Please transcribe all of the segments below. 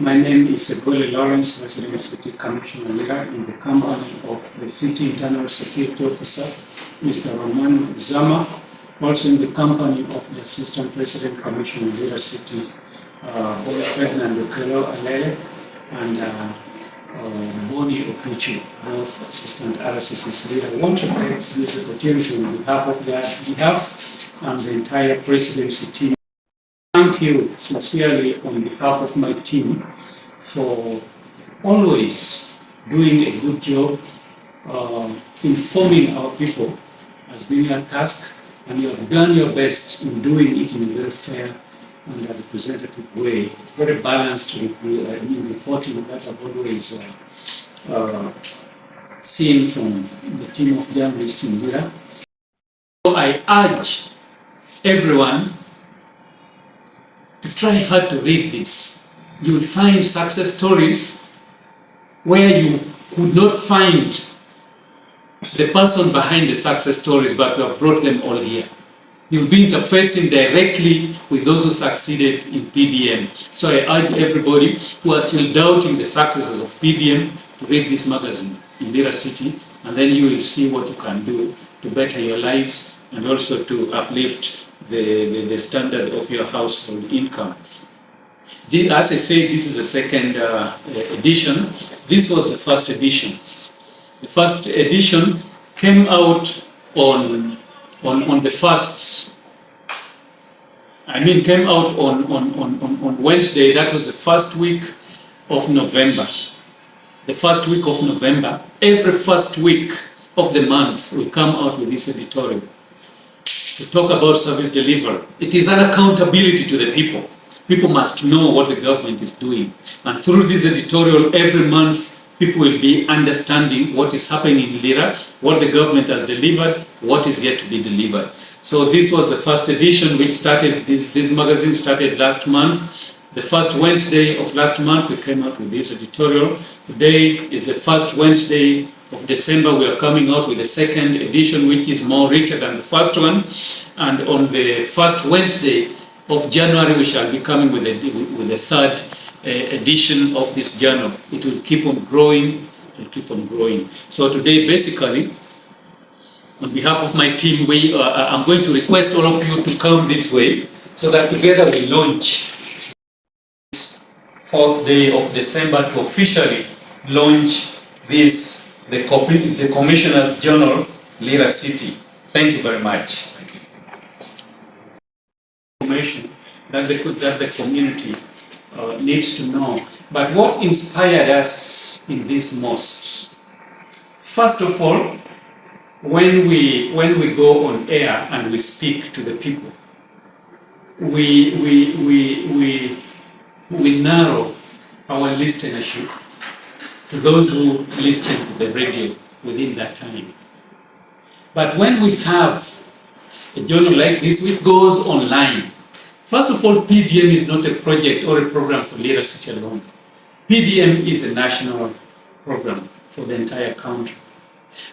My name is Ebole Lawrence, Resident City Commissioner Lira, in the company of the City Internal Security Officer, Mr. Roman Zama, also in the company of the Assistant President Commissioner Lira City, Ferdinand Okelo Alele, and Boni Opuchu, both Assistant RCC's Lira. I want to take this opportunity on behalf of their behalf and the entire presidency team. Thank you sincerely on behalf of my team for always doing a good job informing our people as being a task, and you have done your best in doing it in a very fair and representative way, very balanced in reporting that I've always seen from the team of journalists in Lira. So I urge everyone to try hard to read this. You will find success stories where you could not find the person behind the success stories, but we have brought them all here. You'll be interfacing directly with those who succeeded in PDM. So I urge everybody who are still doubting the successes of PDM to read this magazine in Lira City, and then you will see what you can do to better your lives and also to uplift the standard of your household income. As I said, this is the second edition. This was the first edition. The first edition came out on the first. Came out on Wednesday. That was the first week of November. The first week of November. Every first week of the month, we come out with this editorial to talk about service delivery. It is an accountability to the people. People must know what the government is doing. And through this editorial, every month, people will be understanding what is happening in Lira, what the government has delivered, what is yet to be delivered. So this was the first edition which started, this magazine started last month. The first Wednesday of last month, we came out with this editorial. Today is the first Wednesday of December. We are coming out with the second edition, which is more richer than the first one. And on the first Wednesday of January, we shall be coming with the third edition of this journal. It will keep on growing. It will keep on growing. So today, basically, on behalf of my team, I'm going to request all of you to come this way so that together we launch this 4th day of December to officially launch the Commissioner's Journal, Lira City. Thank you very much. Thank you. Information that the community needs to know. But what inspired us in this most? First of all, when we go on air and we speak to the people, we narrow our listenership to those who listen to the radio within that time. But when we have a journal like this, which goes online, first of all, PDM is not a project or a program for Lira City alone. PDM is a national program for the entire country.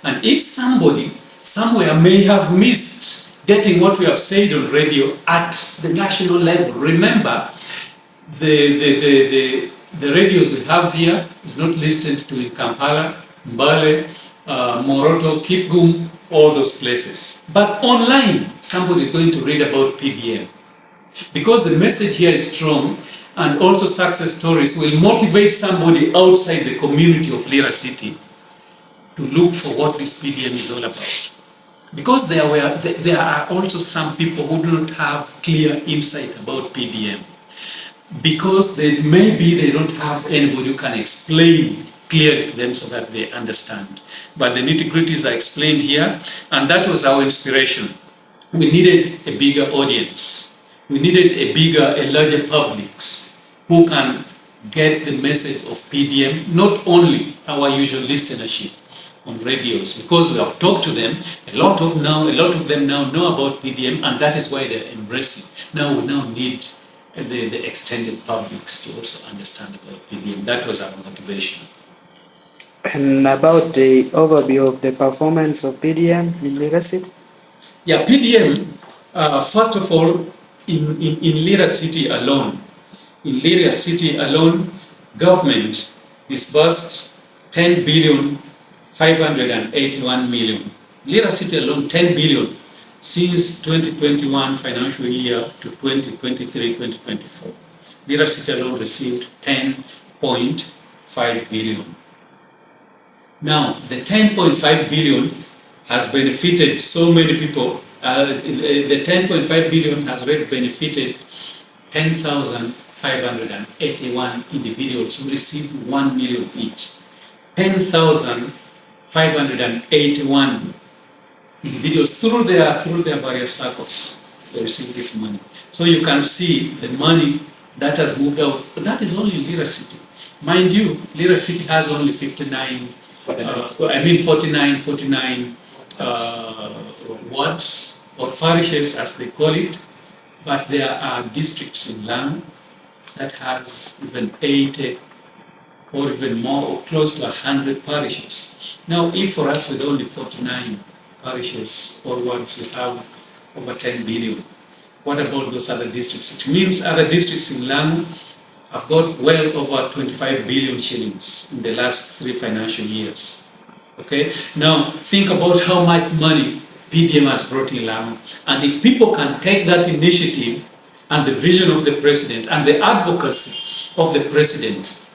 And if somebody somewhere may have missed getting what we have said on radio at the national level, remember the radios we have here is not listened to in Kampala, Mbale, Moroto, Kipgum, all those places. But online, somebody is going to read about PDM. Because the message here is strong, and also success stories will motivate somebody outside the community of Lira City to look for what this PDM is all about. Because there are also some people who do not have clear insight about PDM. Because maybe they don't have anybody who can explain clearly to them so that they understand. But the nitty-gritties are explained here, and that was our inspiration. We needed a bigger audience. We needed a larger public who can get the message of PDM, not only our usual listenership on radios, because we have talked to them, a lot of them now know about PDM, and that is why they're embracing. Now we need the extended publics to also understand about PDM. That was our motivation. And about the overview of the performance of PDM in Lira City? Yeah, PDM, first of all, in Lira City alone, government disbursed 10,581 million. Lira City alone, 10 billion since 2021 financial year to 2023-2024. Lira City alone received 10.5 billion. Now, the 10.5 billion has benefited so many people. The 10.5 billion has already benefited 10,581 individuals who received 1 million each. 10,581 individuals through their various circles, they receive this money. So you can see the money that has moved out. That is only Lira City. Mind you, Lira City has only 49 wards or parishes as they call it, but there are districts in Lamu that has even 80 or even more or close to 100 parishes. Now, if for us with only 49 parishes or wards we have over 10 billion, what about those other districts? It means other districts in Lamu have got well over 25 billion shillings in the last 3 financial years. Okay, now think about how much money PDM has brought in Lamu, and if people can take that initiative and the vision of the president and the advocacy of the president,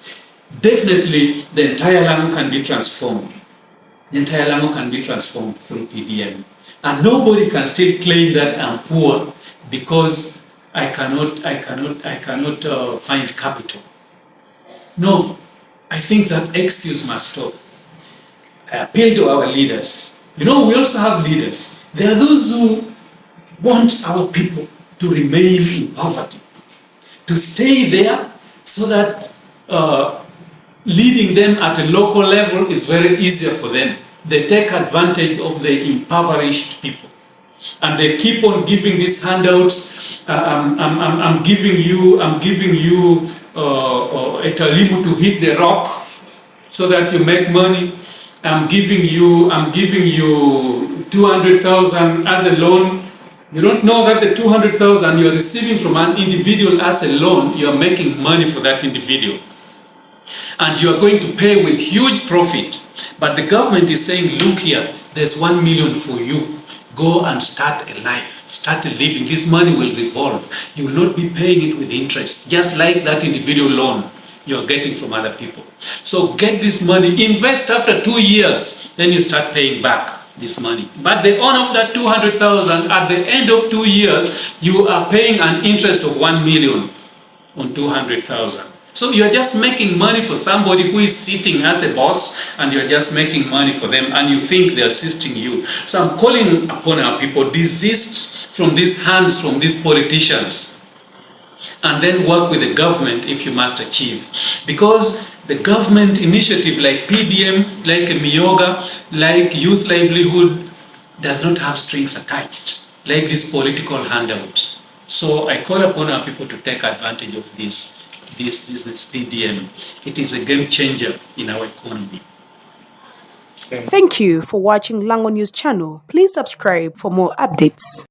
definitely the entire Lamu can be transformed. The entire Lamu can be transformed through PDM, and nobody can still claim that I'm poor because I cannot find capital. No, I think that excuse must stop. I appeal to our leaders. You know, we also have leaders. There are those who want our people to remain in poverty, to stay there so that leading them at a local level is very easier for them. They take advantage of the impoverished people, and they keep on giving these handouts. I'm giving you a talimu to hit the rock so that you make money. I'm giving you 200,000 as a loan. You don't know that the 200,000 you're receiving from an individual as a loan, you're making money for that individual. And you are going to pay with huge profit. But the government is saying, look here, there's 1 million for you. Go and start a life, start a living. This money will revolve. You will not be paying it with interest, just like that individual loan you're getting from other people. So get this money, invest after 2 years, then you start paying back this money. But the owner of that 200,000, at the end of 2 years, you are paying an interest of 1 million on 200,000. So you're just making money for somebody who is sitting as a boss, and you're just making money for them, and you think they're assisting you. So I'm calling upon our people, desist from these hands from these politicians, and then work with the government if you must achieve. Because the government initiative like PDM, like a Miyoga, like youth livelihood does not have strings attached, like these political handouts. So I call upon our people to take advantage of this PDM. It is a game changer in our economy. Thank you for watching Lango News channel. Please subscribe for more updates.